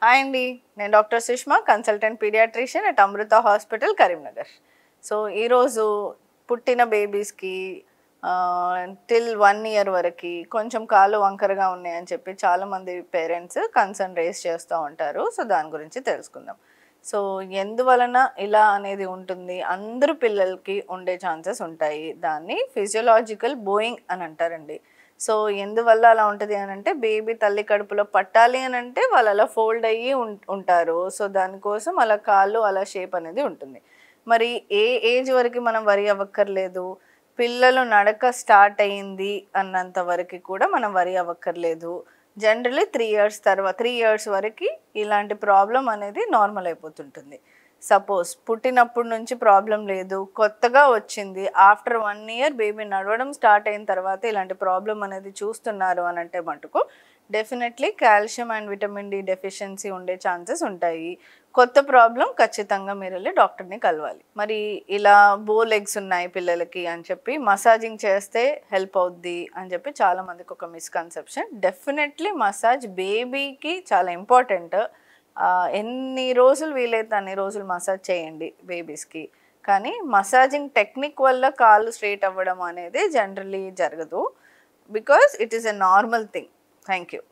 Hi అండి, నేను doctor Sushma, consultant paediatrician at Amrita hospital Karimnagar. So ఈరోజు పుట్టిన బేబీస్కి టిల్ 1 ఇయర్ వరకు కొంచెం కాళ్ళు వంకరగా ఉన్నాయని చెప్పి చాలామంది పేరెంట్స్ కన్సర్న్ రేస్ చేస్తూ ఉంటారు. సో దాని గురించి తెలుసుకుందాం. సో ఎందువలన ఇలా అనేది ఉంటుంది, అందరూ పిల్లలకి ఉండే ఛాన్సెస్ ఉంటాయి. దాన్ని ఫిజియోలాజికల్ బోయింగ్ అని అంటారండి. సో ఎందువల్ల అలా ఉంటుంది అని అంటే, బేబీ తల్లి కడుపులో పట్టాలి అని అంటే వాళ్ళు అలా ఫోల్డ్ అయ్యి ఉంటారు. సో దానికోసం అలా కాళ్ళు అలా షేప్ అనేది ఉంటుంది. మరి ఏ ఏజ్ వరకు మనం వరి అవ్వక్కర్లేదు, పిల్లలు నడక స్టార్ట్ అయ్యింది అన్నంత వరకు కూడా మనం వరి అవ్వక్కర్లేదు. జనరలీ 3 ఇయర్స్ తర్వాత 3 ఇయర్స్ వరకు ఇలాంటి ప్రాబ్లం అనేది నార్మల్ అయిపోతుంటుంది. సపోజ్ పుట్టినప్పటి నుంచి ప్రాబ్లం లేదు, కొత్తగా వచ్చింది, ఆఫ్టర్ 1 ఇయర్ బేబీ నడవడం స్టార్ట్ అయిన తర్వాత ఇలాంటి ప్రాబ్లం అనేది చూస్తున్నారు అని అంటే మటుకు definitely calcium and vitamin D deficiency ఉండే ఛాన్సెస్ ఉంటాయి. కొత్త ప్రాబ్లం ఖచ్చితంగా మీరు వెళ్ళి డాక్టర్ని కలవాలి. మరి ఇలా బో లెగ్స్ ఉన్నాయి పిల్లలకి అని చెప్పి మసాజింగ్ చేస్తే హెల్ప్ అవుద్ది అని చెప్పి చాలామందికి ఒక మిస్కన్సెప్షన్. డెఫినెట్లీ మసాజ్ బేబీకి చాలా ఇంపార్టెంట్. ఎన్ని రోజులు వీలైతే అన్ని రోజులు మసాజ్ చేయండి బేబీస్కి. కానీ మసాజింగ్ టెక్నిక్ వల్ల కాళ్ళు స్ట్రైట్ అవ్వడం అనేది జనరలీ జరగదు, because it is a normal thing. Thank you.